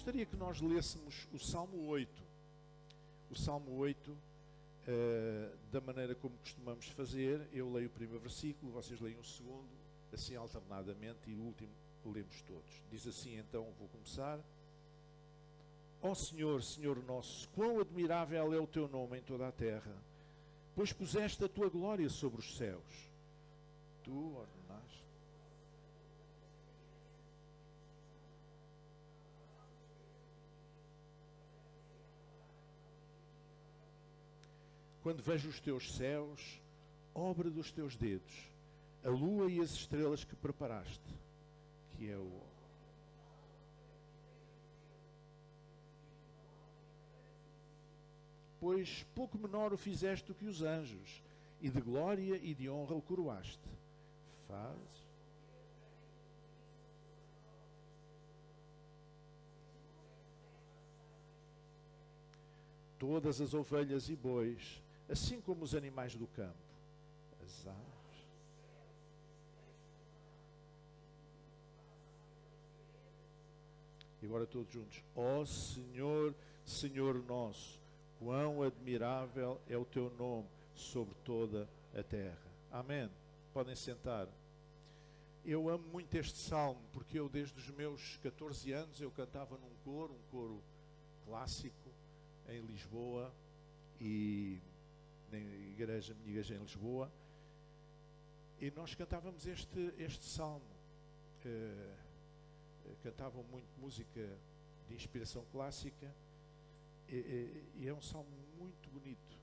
gostaria que nós lêssemos o Salmo 8. O Salmo 8, da maneira como costumamos fazer, eu leio o primeiro versículo, vocês leem o segundo, assim alternadamente, e o último lemos todos. Diz assim, então, vou começar. Ó Senhor, Senhor nosso, quão admirável é o teu nome em toda a terra, pois puseste a tua glória sobre os céus. Tu ordenaste. Quando vejo os teus céus, obra dos teus dedos, a lua e as estrelas que preparaste, que é o... Pois pouco menor o fizeste do que os anjos, e de glória e de honra o coroaste. Fazes... Todas as ovelhas e bois, assim como os animais do campo, as aves. E agora todos juntos. Ó Senhor, Senhor nosso, quão admirável é o teu nome sobre toda a terra. Amém. Podem sentar. Eu amo muito este salmo, porque eu desde os meus 14 anos eu cantava num coro, um coro clássico em Lisboa, e na igreja, minha igreja em Lisboa, e nós cantávamos este salmo. Cantavam muito música de inspiração clássica, e é um salmo muito bonito.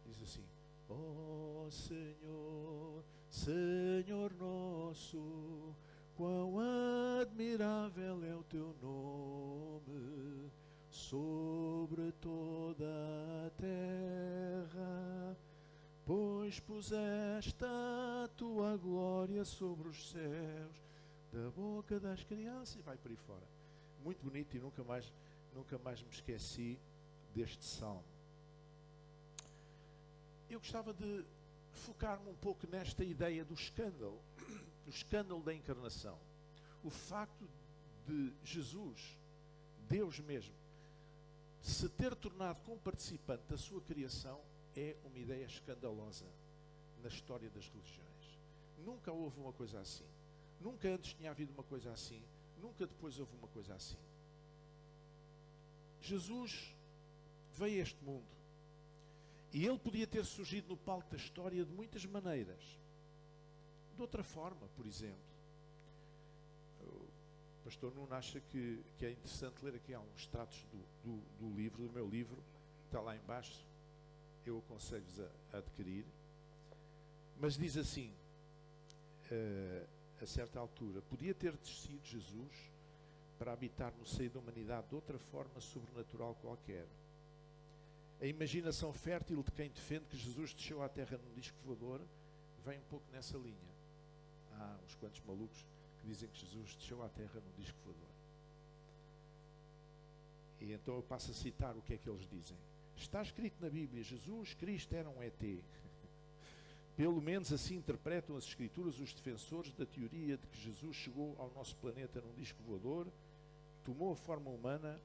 Diz assim: ó Senhor, Senhor nosso, quão admirável é o teu nome sobre toda a terra, pois puseste a tua glória sobre os céus, da boca das crianças, e vai por aí fora. Muito bonito, e nunca mais me esqueci deste salmo. Eu gostava de focar-me um pouco nesta ideia do escândalo da encarnação. O facto de Jesus, Deus mesmo, se ter tornado comparticipante da sua criação é uma ideia escandalosa na história das religiões. Nunca houve uma coisa assim. Nunca antes tinha havido uma coisa assim. Nunca depois houve uma coisa assim. Jesus veio a este mundo e ele podia ter surgido no palco da história de muitas maneiras. De outra forma, por exemplo, o pastor Nuno acha que é interessante ler aqui há uns extratos do livro, do meu livro, está lá em baixo, eu aconselho-vos a adquirir, mas diz assim, a certa altura, podia ter descido Jesus para habitar no seio da humanidade de outra forma sobrenatural qualquer. A imaginação fértil de quem defende que Jesus desceu à terra num disco voador vem um pouco nessa linha. Há uns quantos malucos que dizem que Jesus desceu à terra num disco voador. E então eu passo a citar o que é que eles dizem. Está escrito na Bíblia, Jesus Cristo era um ET. Pelo menos assim interpretam as Escrituras os defensores da teoria de que Jesus chegou ao nosso planeta num disco voador, tomou a forma humana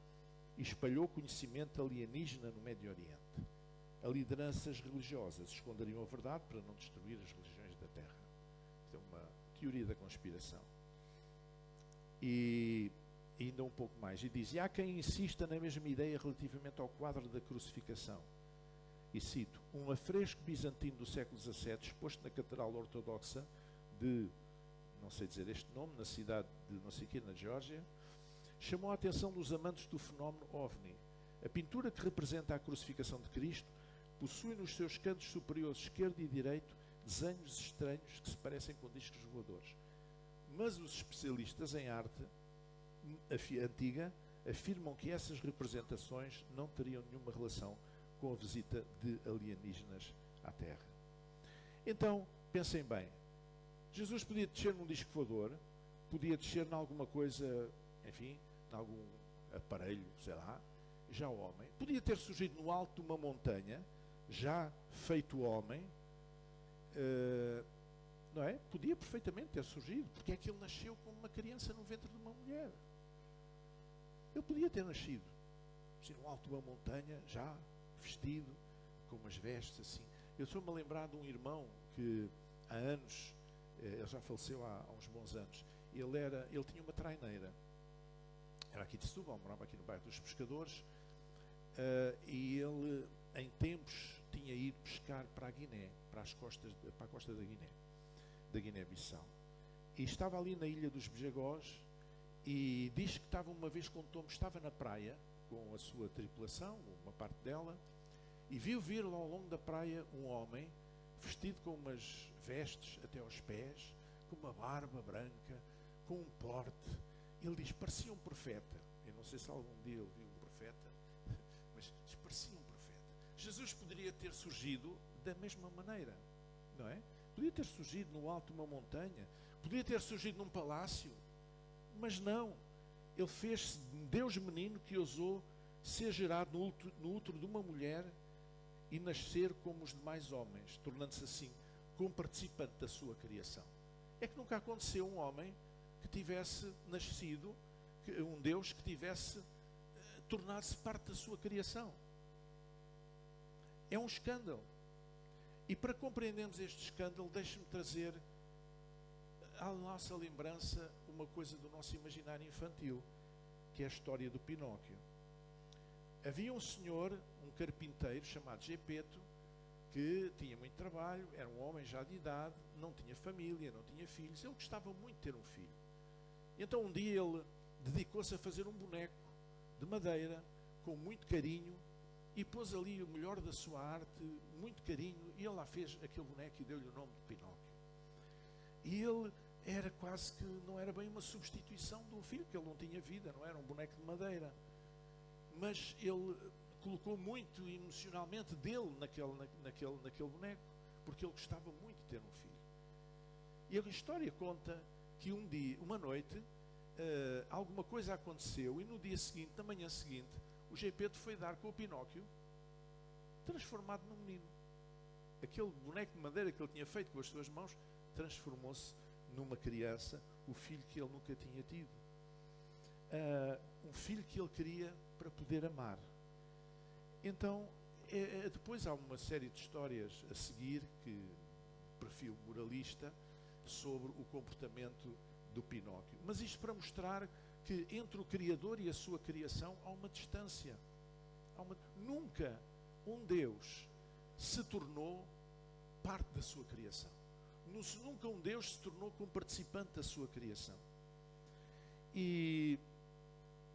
e espalhou conhecimento alienígena no Médio Oriente. As lideranças religiosas esconderiam a verdade para não destruir as religiões da Terra. Isto é uma teoria da conspiração. E ainda um pouco mais. E diz, e há quem insista na mesma ideia relativamente ao quadro da crucificação. E cito, um afresco bizantino do século XVII, exposto na Catedral Ortodoxa de, não sei dizer este nome, na cidade de não sei quê, na Geórgia, chamou a atenção dos amantes do fenómeno OVNI. A pintura que representa a crucificação de Cristo possui nos seus cantos superiores esquerdo e direito desenhos estranhos que se parecem com discos voadores. Mas os especialistas em arte antiga afirmam que essas representações não teriam nenhuma relação com a visita de alienígenas à Terra. Então, pensem bem, Jesus podia descer num disco voador, podia descer em alguma coisa, enfim, em algum aparelho, sei lá, já o homem, podia ter surgido no alto de uma montanha, já feito homem, não é? Podia perfeitamente ter surgido, porque é que ele nasceu como uma criança no ventre de uma mulher. Ele podia ter nascido assim, no alto de uma montanha, já vestido, com umas vestes assim. Eu estou-me a lembrar de um irmão que há anos, ele já faleceu há uns bons anos, ele tinha uma traineira, era aqui de Setúbal, morava aqui no bairro dos Pescadores, e ele, em tempos, tinha ido pescar para a Guiné, para a costa da Guiné-Bissau. E estava ali na ilha dos Bejagós, e diz que estava uma vez, contou-me, estava na praia, com a sua tripulação, uma parte dela, e viu vir lá ao longo da praia um homem, vestido com umas vestes até aos pés, com uma barba branca, com um porte. Ele diz, parecia um profeta. Eu não sei se algum dia ele viu um profeta, mas diz, parecia um profeta. Jesus poderia ter surgido da mesma maneira, não é? Podia ter surgido no alto de uma montanha, podia ter surgido num palácio, mas não. Ele fez-se Deus menino que ousou ser gerado no útero de uma mulher e nascer como os demais homens, tornando-se assim participante da sua criação. É que nunca aconteceu um homem que tivesse nascido, um Deus que tivesse tornado-se parte da sua criação. É um escândalo. E para compreendermos este escândalo, deixe-me trazer à nossa lembrança uma coisa do nosso imaginário infantil, que é a história do Pinóquio. Havia um senhor, um carpinteiro chamado Gepeto, que tinha muito trabalho, era um homem já de idade, não tinha família, não tinha filhos, ele gostava muito de ter um filho. Então um dia ele dedicou-se a fazer um boneco de madeira, com muito carinho, e pôs ali o melhor da sua arte, muito carinho, e ele lá fez aquele boneco e deu-lhe o nome de Pinóquio. E ele era quase que, não era bem uma substituição do filho, porque ele não tinha vida, não era um boneco de madeira. Mas ele colocou muito emocionalmente dele naquele boneco, porque ele gostava muito de ter um filho. E a história conta que um dia, uma noite, alguma coisa aconteceu, e no dia seguinte, na manhã seguinte, o Gepeto foi dar com o Pinóquio, transformado num menino. Aquele boneco de madeira que ele tinha feito com as suas mãos, transformou-se numa criança, o filho que ele nunca tinha tido. Um filho que ele queria para poder amar. Então, depois há uma série de histórias a seguir, que perfil moralista, sobre o comportamento do Pinóquio. Mas isto para mostrar que entre o Criador e a sua criação há uma distância. Nunca um Deus se tornou parte da sua criação. Nunca um Deus se tornou como participante da sua criação. E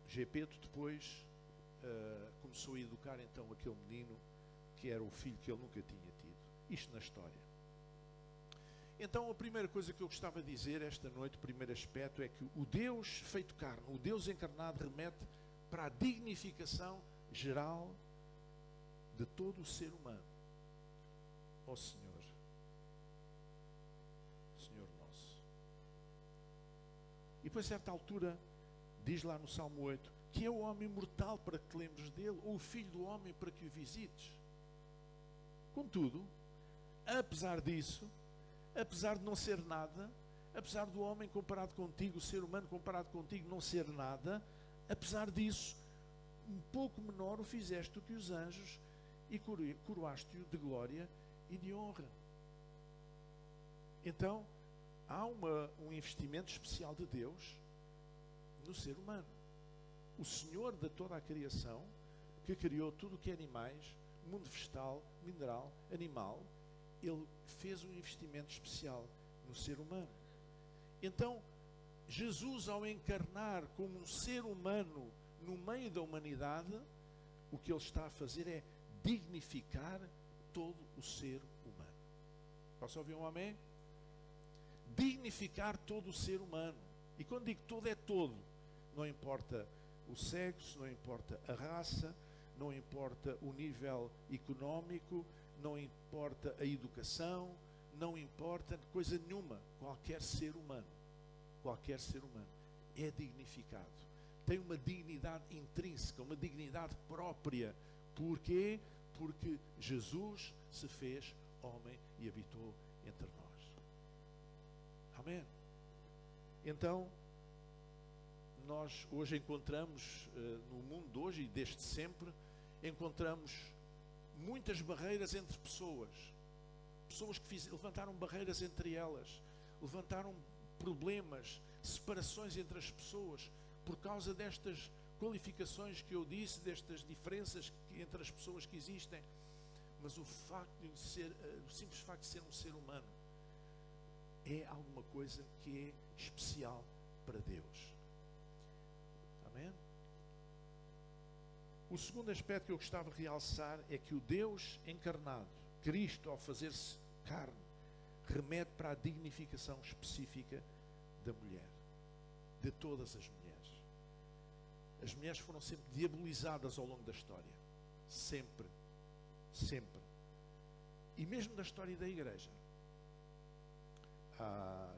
Gepeto depois começou a educar então aquele menino, que era o filho que ele nunca tinha tido. Isto na história. Então a primeira coisa que eu gostava de dizer esta noite, o primeiro aspecto, é que o Deus feito carne, o Deus encarnado, remete para a dignificação geral de todo o ser humano. Ó Senhor, Senhor nosso. E depois a certa altura diz lá no Salmo 8, que é o homem mortal para que te lembres dele, ou o filho do homem para que o visites. Contudo, apesar disso, apesar de não ser nada, apesar do homem comparado contigo, o ser humano comparado contigo não ser nada, apesar disso, um pouco menor o fizeste do que os anjos e coroaste-o de glória e de honra. Então, há um investimento especial de Deus no ser humano. O Senhor de toda a criação, que criou tudo o que é animais, mundo vegetal, mineral, animal, Ele fez um investimento especial no ser humano. Então, Jesus, ao encarnar como um ser humano no meio da humanidade, o que Ele está a fazer é dignificar todo o ser humano. Posso ouvir um amém? Dignificar todo o ser humano. E quando digo todo, é todo. Não importa o sexo, não importa a raça, não importa o nível económico, não importa a educação, não importa coisa nenhuma. Qualquer ser humano é dignificado. Tem uma dignidade intrínseca, uma dignidade própria. Porquê? Porque Jesus se fez homem e habitou entre nós. Amém? Então, nós hoje encontramos, no mundo de hoje e desde sempre, encontramos muitas barreiras entre pessoas. Pessoas que levantaram barreiras entre elas, levantaram problemas, separações entre as pessoas, por causa destas qualificações que eu disse, destas diferenças entre as pessoas que existem. Mas o simples facto de ser um ser humano é alguma coisa que é especial para Deus. Amém? O segundo aspecto que eu gostava de realçar é que o Deus encarnado, Cristo, ao fazer-se carne, remete para a dignificação específica da mulher, de todas as mulheres. As mulheres foram sempre diabolizadas ao longo da história. Sempre. Sempre. E mesmo na história da Igreja. Há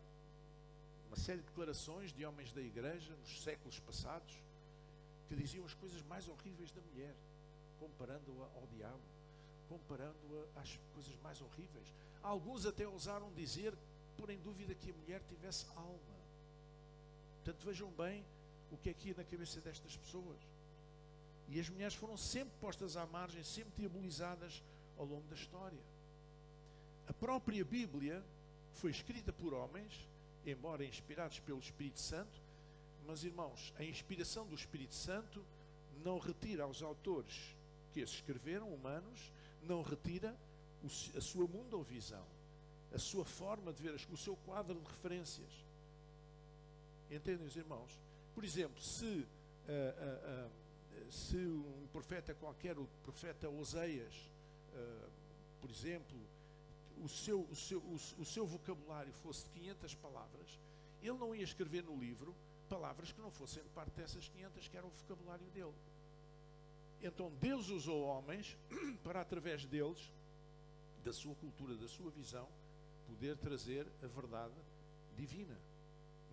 uma série de declarações de homens da Igreja, nos séculos passados, que diziam as coisas mais horríveis da mulher, comparando-a ao diabo, comparando-a às coisas mais horríveis. Alguns até ousaram dizer, pôr em dúvida, que a mulher tivesse alma. Portanto, vejam bem o que é que ia na cabeça destas pessoas. E as mulheres foram sempre postas à margem, sempre diabolizadas ao longo da história. A própria Bíblia foi escrita por homens, embora inspirados pelo Espírito Santo, mas, irmãos, a inspiração do Espírito Santo não retira aos autores que as escreveram, humanos, não retira a sua mundovisão, a sua forma de ver, o seu quadro de referências. Entendem, os irmãos? Por exemplo, se um profeta qualquer, o profeta Oseias, por exemplo, o seu vocabulário fosse de 500 palavras, ele não ia escrever no livro palavras que não fossem de parte dessas 500, que era o vocabulário dele. Então Deus usou homens para, através deles, da sua cultura, da sua visão, poder trazer a verdade divina.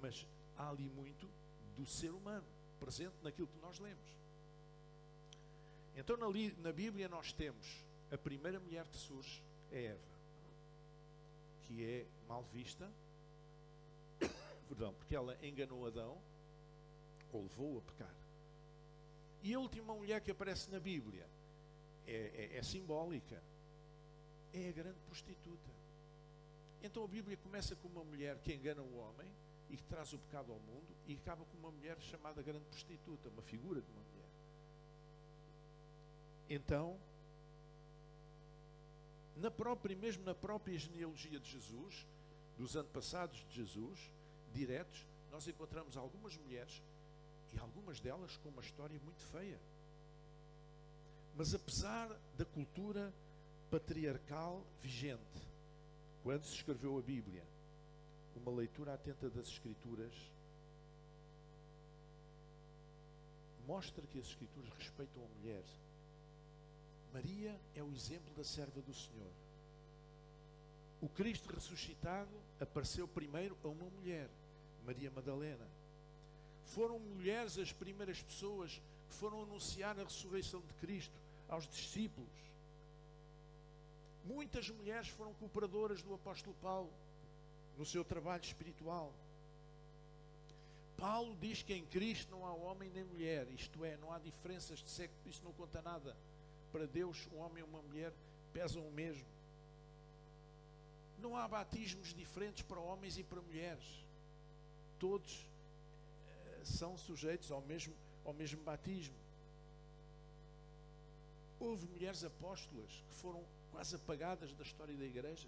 Mas há ali muito do ser humano presente naquilo que nós lemos. Então na Bíblia nós temos a primeira mulher que surge, é Eva, que é mal vista, porque ela enganou Adão, ou levou-o a pecar. E a última mulher que aparece na Bíblia é simbólica, é a grande prostituta. Então a Bíblia começa com uma mulher que engana o homem e que traz o pecado ao mundo, e acaba com uma mulher chamada grande prostituta, uma figura de uma mulher. Então, mesmo na própria genealogia de Jesus, dos antepassados de Jesus, diretos, nós encontramos algumas mulheres, e algumas delas com uma história muito feia. Mas apesar da cultura patriarcal vigente, quando se escreveu a Bíblia, uma leitura atenta das Escrituras mostra que as Escrituras respeitam a mulher. Maria é o exemplo da serva do Senhor. O Cristo ressuscitado apareceu primeiro a uma mulher, Maria Madalena. Foram mulheres as primeiras pessoas que foram anunciar a ressurreição de Cristo aos discípulos. Muitas mulheres foram cooperadoras do apóstolo Paulo no seu trabalho espiritual. Paulo diz que em Cristo não há homem nem mulher, isto é, não há diferenças de sexo, isso não conta nada. Para Deus, um homem e uma mulher pesam o mesmo. Não há batismos diferentes para homens e para mulheres. Todos são sujeitos ao mesmo batismo. Houve mulheres apóstolas que foram quase apagadas da história da Igreja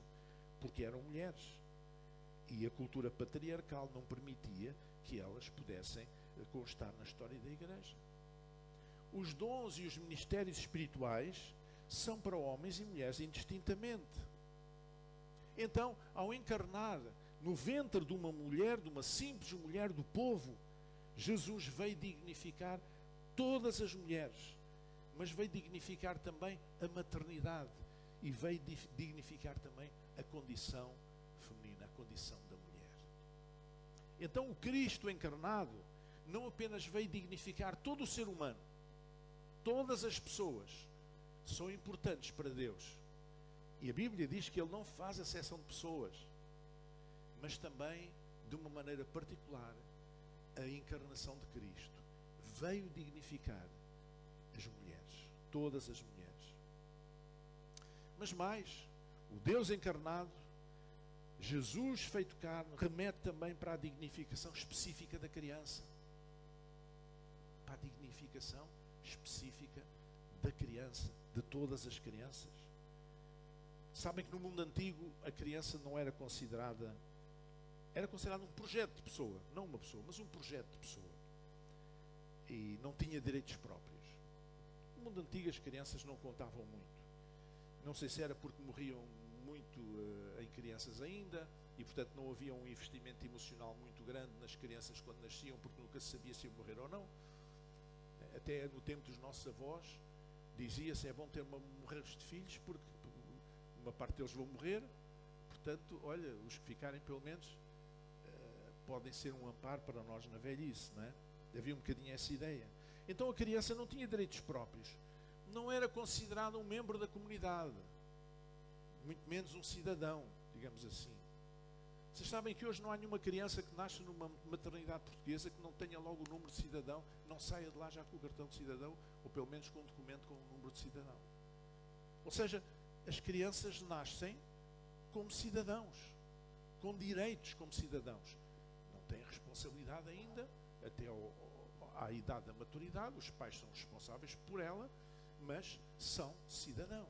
porque eram mulheres, e a cultura patriarcal não permitia que elas pudessem constar na história da Igreja. Os dons e os ministérios espirituais são para homens e mulheres indistintamente. Então, ao encarnar no ventre de uma mulher, de uma simples mulher do povo, Jesus veio dignificar todas as mulheres, mas veio dignificar também a maternidade e veio dignificar também a condição feminina, a condição da mulher. Então o Cristo encarnado não apenas veio dignificar todo o ser humano, todas as pessoas são importantes para Deus. E a Bíblia diz que Ele não faz exceção de pessoas, mas também, de uma maneira particular, a encarnação de Cristo veio dignificar as mulheres, todas as mulheres. Mas mais, o Deus encarnado, Jesus feito carne, remete também para a dignificação específica da criança. Para a dignificação específica da criança, de todas as crianças. Sabem que no mundo antigo a criança não era considerada um projeto de pessoa, não uma pessoa, mas um projeto de pessoa. E não tinha direitos próprios. No mundo antigo as crianças não contavam muito. Não sei se era porque morriam muito em crianças ainda, e portanto não havia um investimento emocional muito grande nas crianças quando nasciam, porque nunca se sabia se iam morrer ou não. Até no tempo dos nossos avós dizia-se: é bom ter morreres de filhos, porque uma parte deles vão morrer, portanto, olha, os que ficarem pelo menos podem ser um amparo para nós na velhice, não é? Havia um bocadinho essa ideia. Então a criança não tinha direitos próprios, não era considerada um membro da comunidade, muito menos um cidadão, digamos assim. Vocês sabem que hoje não há nenhuma criança que nasce numa maternidade portuguesa que não tenha logo o número de cidadão, não saia de lá já com o cartão de cidadão, ou pelo menos com um documento com o número de cidadão. Ou seja, as crianças nascem como cidadãos, com direitos como cidadãos. Não têm responsabilidade ainda, até à idade da maturidade, os pais são responsáveis por ela, mas são cidadãos.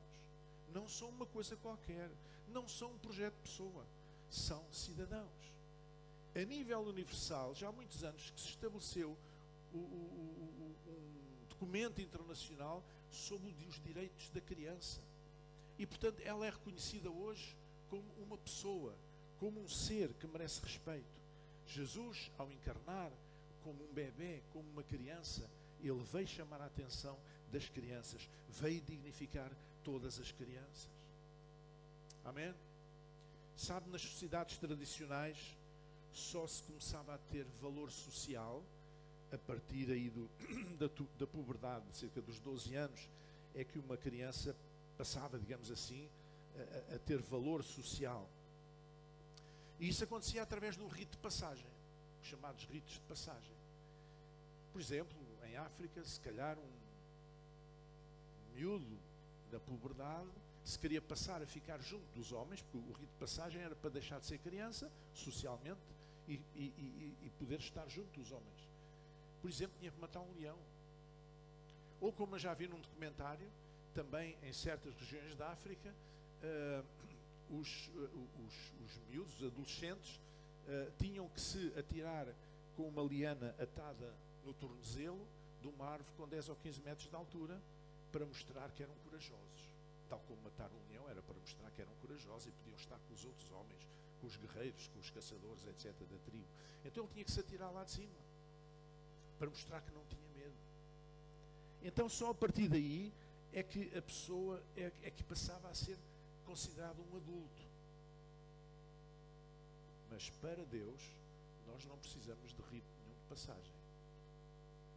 Não são uma coisa qualquer, não são um projeto de pessoa, são cidadãos. A nível universal, já há muitos anos que se estabeleceu um documento internacional sobre os direitos da criança. E, portanto, ela é reconhecida hoje como uma pessoa, como um ser que merece respeito. Jesus, ao encarnar como um bebê, como uma criança, ele veio chamar a atenção das crianças, veio dignificar todas as crianças. Amém? Sabe, nas sociedades tradicionais só se começava a ter valor social a partir aí da puberdade, cerca dos 12 anos, é que uma criança passava, digamos assim, a ter valor social. E isso acontecia através de um rito de passagem, os chamados ritos de passagem. Por exemplo, em África, se calhar um miúdo da puberdade se queria passar a ficar junto dos homens, porque o rito de passagem era para deixar de ser criança, socialmente, e poder estar junto dos homens. Por exemplo, tinha que matar um leão. Ou, como eu já vi num documentário, também em certas regiões da África, os miúdos, os adolescentes, tinham que se atirar com uma liana atada no tornozelo de uma árvore com 10 ou 15 metros de altura para mostrar que eram corajosos. Tal como matar um leão era para mostrar que eram corajosos e podiam estar com os outros homens, com os guerreiros, com os caçadores, etc. da tribo. Então ele tinha que se atirar lá de cima para mostrar que não tinha medo. Então só a partir daí é que a pessoa é que passava a ser considerado um adulto. Mas para Deus nós não precisamos de rito nenhum de passagem.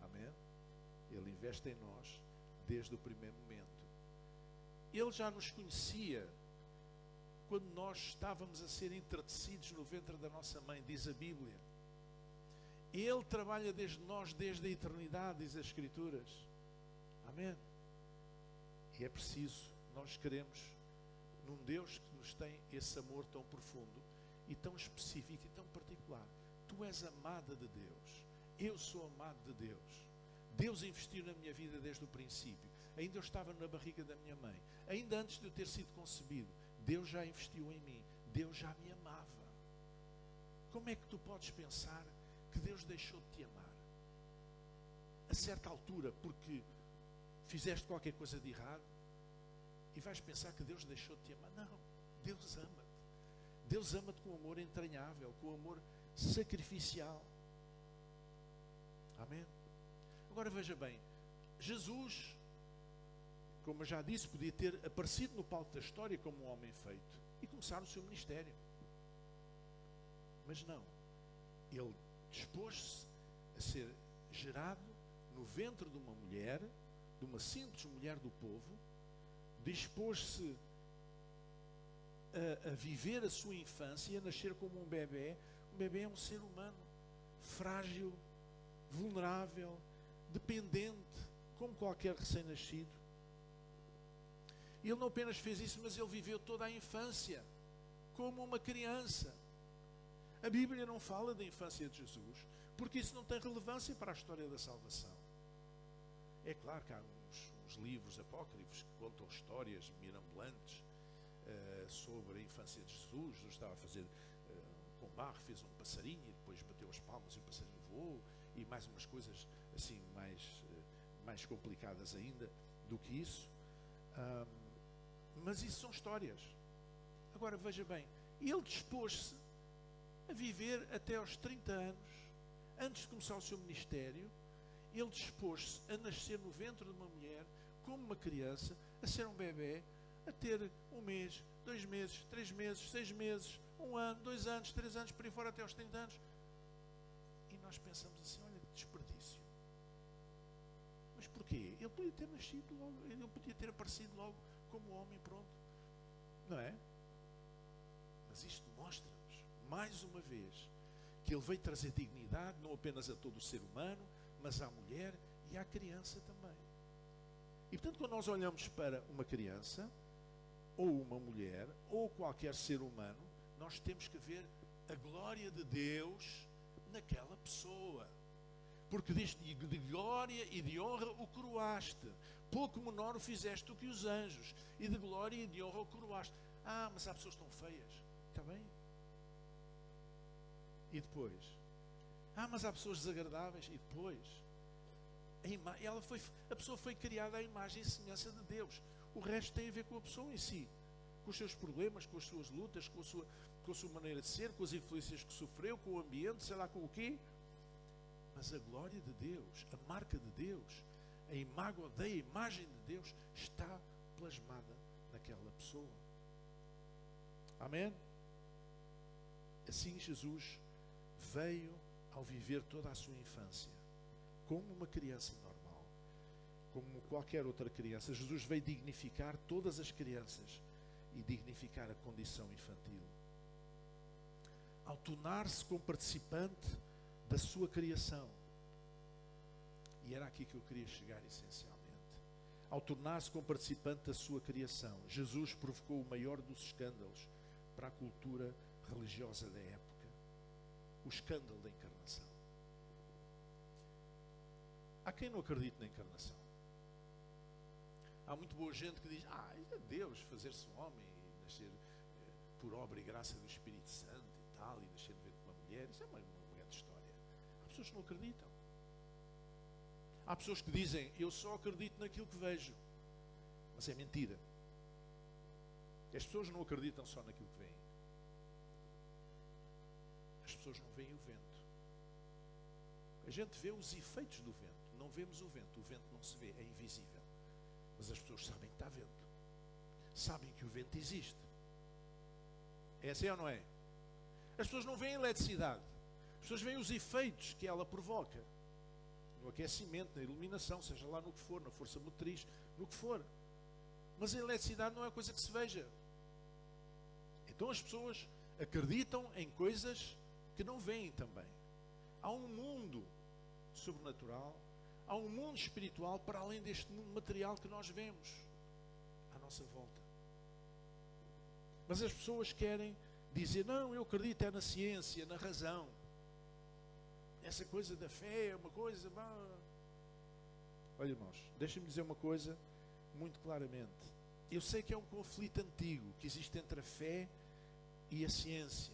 Amém? Ele investe em nós desde o primeiro momento. Ele já nos conhecia quando nós estávamos a ser entretecidos no ventre da nossa mãe, diz a Bíblia. Ele trabalha desde nós, desde a eternidade, diz as Escrituras. Amém? E é preciso, nós queremos num Deus que nos tem esse amor tão profundo e tão específico e tão particular. Tu és amada de Deus, eu sou amado de Deus. Deus investiu na minha vida desde o princípio. Ainda eu estava na barriga da minha mãe, ainda antes de eu ter sido concebido, Deus já investiu em mim, Deus já me amava. Como é que tu podes pensar que Deus deixou de te amar? A certa altura, porque fizeste qualquer coisa de errado, e vais pensar que Deus deixou de te amar? Não, Deus ama-te. Deus ama-te com amor entranhável, com amor sacrificial. Amém? Agora veja bem, Jesus, como eu já disse, podia ter aparecido no palco da história como um homem feito e começar o seu ministério. Mas não. Ele dispôs-se a ser gerado no ventre de uma mulher, de uma simples mulher do povo, dispôs-se a viver a sua infância, a nascer como um bebê. Um bebê é um ser humano, frágil, vulnerável, dependente, como qualquer recém-nascido. Ele não apenas fez isso, mas ele viveu toda a infância como uma criança. A Bíblia não fala da infância de Jesus, porque isso não tem relevância para a história da salvação. É claro que há uns livros apócrifos que contam histórias mirabolantes sobre a infância de Jesus. Jesus estava a fazer com barro, fez um passarinho e depois bateu as palmas e o passarinho voou, e mais umas coisas assim mais complicadas ainda do que isso. Mas isso são histórias. Agora veja bem, ele dispôs-se a viver até aos 30 anos, antes de começar o seu ministério. Ele dispôs-se a nascer no ventre de uma mulher, como uma criança, a ser um bebê, a ter 1 mês, 2 meses, 3 meses, 6 meses, 1 ano, 2 anos, 3 anos, por aí fora até aos 30 anos. E nós pensamos assim, olha que desperdício. Mas porquê? Ele podia ter nascido logo, ele podia ter aparecido logo como homem, pronto. Não é? Mas isto mostra-nos, mais uma vez, que ele veio trazer dignidade, não apenas a todo o ser humano, mas à mulher e à criança também. E portanto, quando nós olhamos para uma criança, ou uma mulher, ou qualquer ser humano, nós temos que ver a glória de Deus naquela pessoa. Porque diz: de glória e de honra o coroaste, pouco menor o fizeste do que os anjos, e de glória e de honra o coroaste. Ah, mas há pessoas tão feias. Está bem? E depois? Ah, mas há pessoas desagradáveis. E depois? A pessoa foi criada à imagem e semelhança de Deus. O resto tem a ver com a pessoa em si, com os seus problemas, com as suas lutas, com a sua maneira de ser, com as influências que sofreu, com o ambiente, sei lá com o quê. Mas a glória de Deus, a marca de Deus, a imagem de Deus está plasmada naquela pessoa. Amém? Assim Jesus veio ao viver toda a sua infância como uma criança normal, como qualquer outra criança. Jesus veio dignificar todas as crianças e dignificar a condição infantil. Ao tornar-se como participante da sua criação, e era aqui que eu queria chegar essencialmente, ao tornar-se como participante da sua criação, Jesus provocou o maior dos escândalos para a cultura religiosa da época: o escândalo da encarnação. Há quem não acredite na encarnação. Há muito boa gente que diz: é Deus fazer-se homem e nascer por obra e graça do Espírito Santo e tal, e nascer de uma mulher. Isso é uma grande história. Há pessoas que não acreditam. Há pessoas que dizem: eu só acredito naquilo que vejo. Mas é mentira. As pessoas não acreditam só naquilo que veem. As pessoas não veem o vento. A gente vê os efeitos do vento. Não vemos o vento não se vê, é invisível. Mas as pessoas sabem que está vento. Sabem que o vento existe. É assim ou não é? As pessoas não veem a eletricidade. As pessoas veem os efeitos que ela provoca. No aquecimento, na iluminação, seja lá no que for, na força motriz, no que for. Mas a eletricidade não é coisa que se veja. Então as pessoas acreditam em coisas que não veem também. Há um mundo sobrenatural, há um mundo espiritual para além deste mundo material que nós vemos à nossa volta. Mas as pessoas querem dizer: não, eu acredito na ciência, na razão. Essa coisa da fé é uma coisa... Olha, irmãos, deixem-me dizer uma coisa muito claramente. Eu sei que é um conflito antigo que existe entre a fé e a ciência,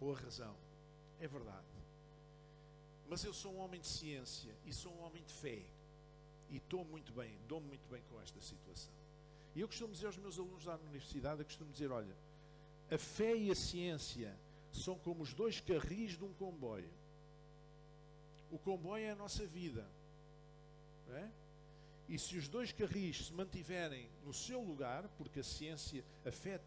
ou a razão. É verdade. Mas eu sou um homem de ciência e sou um homem de fé. E dou-me muito bem com esta situação. E eu costumo dizer aos meus alunos lá na universidade, eu costumo dizer: olha, a fé e a ciência são como os 2 carris de um comboio. O comboio é a nossa vida. Não é? E se os 2 carris se mantiverem no seu lugar, porque a ciência, a fé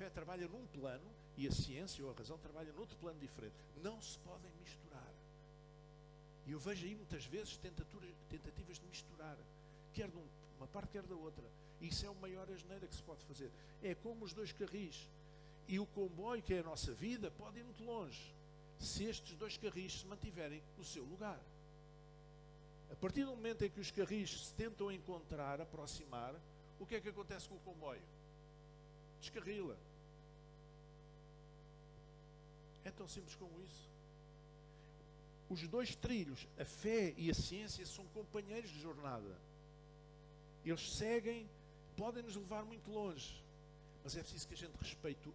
trabalha num plano e a ciência ou a razão trabalha noutro plano diferente. Não se podem misturar. E eu vejo aí muitas vezes tentativas de misturar, quer de uma parte, quer da outra. E isso é a maior asneira que se pode fazer. É como os 2 carris. E o comboio, que é a nossa vida, pode ir muito longe. se estes dois carris se mantiverem no seu lugar. A partir do momento em que os carris se tentam encontrar, aproximar, o que é que acontece com o comboio? Descarrila. É tão simples como isso. Os dois trilhos, a fé e a ciência, são companheiros de jornada. Eles seguem, podem nos levar muito longe, mas é preciso que a gente respeite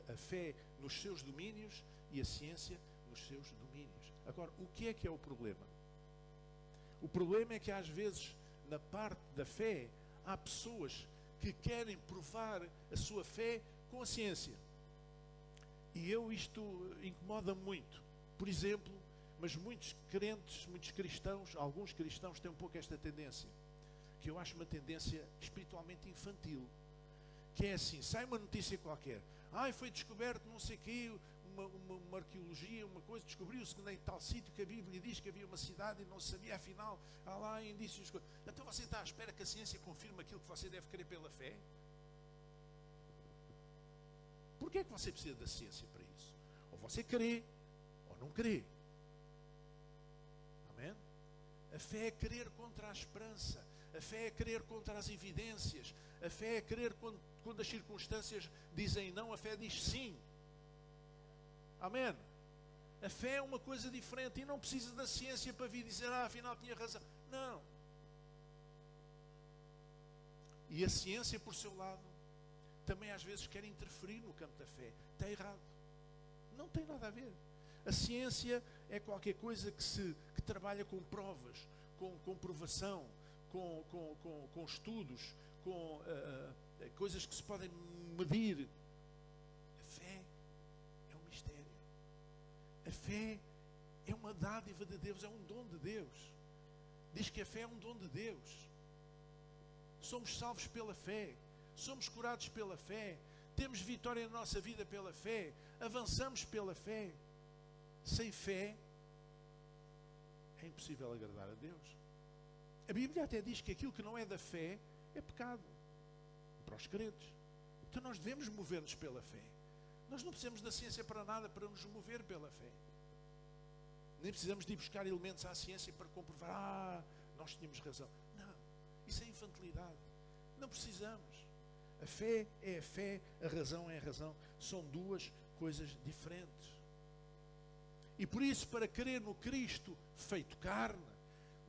a fé nos seus domínios e a ciência nos seus domínios. Agora, o que é o problema? O problema é que às vezes, na parte da fé, há pessoas que querem provar a sua fé com a ciência. E isto incomoda-me muito. Por exemplo, mas muitos crentes, muitos cristãos, alguns cristãos têm um pouco esta tendência, que eu acho uma tendência espiritualmente infantil, que é assim, sai uma notícia qualquer, foi descoberto não sei o quê, uma arqueologia, uma coisa, descobriu-se que em tal sítio que a Bíblia diz que havia uma cidade e não se sabia, afinal, há lá indícios. Então você está à espera que a ciência confirme aquilo que você deve crer pela fé? Porquê é que você precisa da ciência para isso? Ou você crê, ou não crê. Amém? A fé é crer contra a esperança. A fé é crer contra as evidências. A fé é crer quando as circunstâncias dizem não, a fé diz sim. Amém? A fé é uma coisa diferente e não precisa da ciência para vir dizer, afinal tinha razão. Não. E a ciência, por seu lado, também às vezes quer interferir no campo da fé. Está errado. Não tem nada a ver. A ciência é qualquer coisa que trabalha com provas, com comprovação, com estudos, com coisas que se podem medir. A fé é um mistério. A fé é uma dádiva de Deus, é um dom de Deus. Diz que a fé é um dom de Deus. Somos salvos pela fé. Somos curados pela fé. Temos vitória na nossa vida pela fé. Avançamos pela fé. Sem fé é impossível agradar a Deus. A Bíblia até diz que aquilo que não é da fé é pecado para os crentes. Então nós devemos mover-nos pela fé. Nós não precisamos da ciência para nada, para nos mover pela fé. Nem precisamos de ir buscar elementos à ciência para comprovar, nós tínhamos razão. Não, isso é infantilidade. Não precisamos. A fé é a fé, a razão é a razão. São duas coisas diferentes. E por isso, para crer no Cristo feito carne,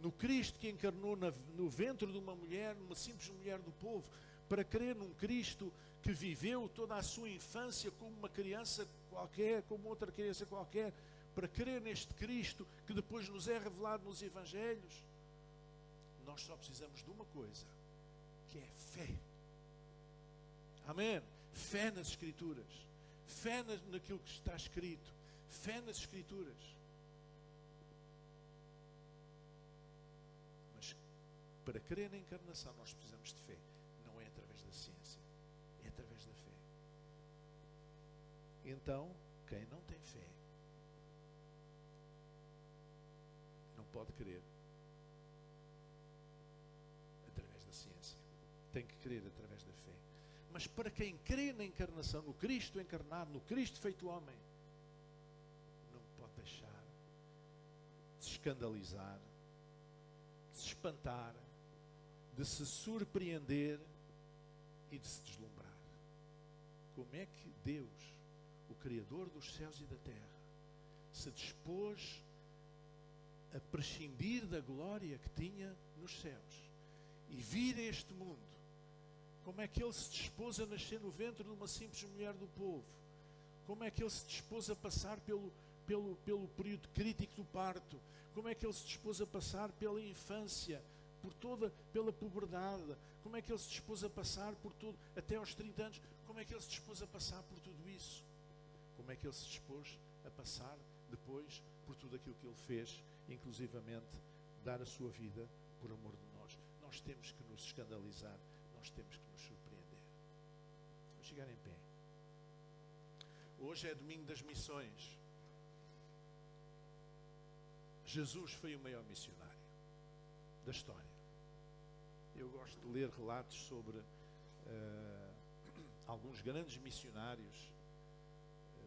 no Cristo que encarnou no ventre de uma mulher, numa simples mulher do povo, para crer num Cristo que viveu toda a sua infância como uma criança qualquer, como outra criança qualquer, para crer neste Cristo que depois nos é revelado nos Evangelhos, nós só precisamos de uma coisa, que é fé. Amém? Fé nas Escrituras, fé naquilo que está escrito, fé nas Escrituras. Mas para crer na encarnação nós precisamos de fé. Não é através da ciência, é através da fé. Então, quem não tem fé não pode crer através da ciência. Tem que crer através da fé. Mas para quem crê na encarnação, no Cristo encarnado, no Cristo feito homem, não pode deixar de se escandalizar, de se espantar, de se surpreender e de se deslumbrar. Como é que Deus, o Criador dos céus e da terra, se dispôs a prescindir da glória que tinha nos céus e vir a este mundo? Como é que Ele se dispôs a nascer no ventre de uma simples mulher do povo? Como é que Ele se dispôs a passar pelo período crítico do parto? Como é que Ele se dispôs a passar pela infância, pela puberdade? Como é que Ele se dispôs a passar por tudo, até aos 30 anos? Como é que Ele se dispôs a passar por tudo isso? Como é que Ele se dispôs a passar depois por tudo aquilo que Ele fez, inclusivamente dar a sua vida por amor de nós? Nós temos que nos escandalizar, nós temos que nos surpreender. Vamos chegar em pé. Hoje é domingo das missões. Jesus foi o maior missionário da história. Eu gosto de ler relatos sobre alguns grandes missionários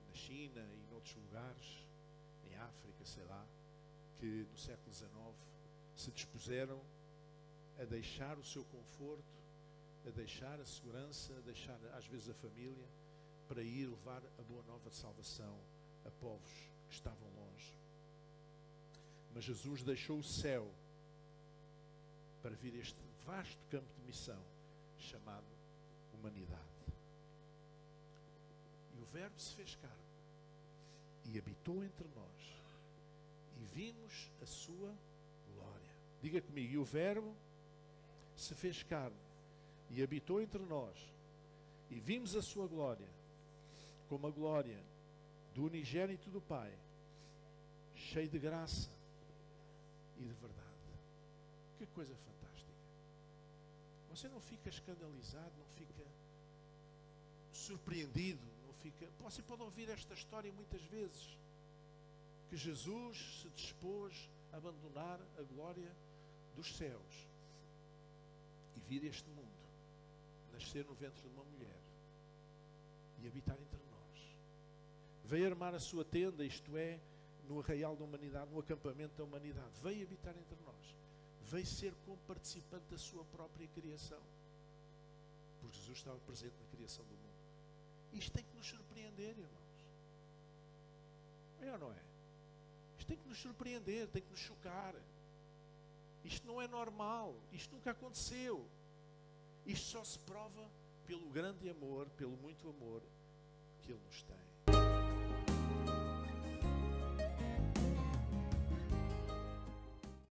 na China e noutros lugares, em África, sei lá, que no século XIX se dispuseram a deixar o seu conforto, a deixar a segurança, a deixar às vezes a família, para ir levar a boa nova de salvação a povos que estavam longe. Mas Jesus deixou o céu para vir a este vasto campo de missão chamado humanidade. E o Verbo se fez carne e habitou entre nós, e vimos a sua glória. Diga comigo, e o Verbo se fez carne e habitou entre nós, e vimos a sua glória, como a glória do unigênito do Pai, cheio de graça e de verdade. Que coisa fantástica. Você não fica escandalizado, não fica surpreendido, não fica... Você pode ouvir esta história muitas vezes, que Jesus se dispôs a abandonar a glória dos céus e vir a este mundo, nascer no ventre de uma mulher e habitar entre nós. Veio armar a sua tenda, isto é, no arraial da humanidade, no acampamento da humanidade. Veio habitar entre nós. Veio ser comparticipante da sua própria criação. Porque Jesus estava presente na criação do mundo. Isto tem que nos surpreender, irmãos. É ou não é? Isto tem que nos surpreender, tem que nos chocar. Isto não é normal. Isto nunca aconteceu. Isto só se prova pelo grande amor, pelo muito amor que Ele nos tem.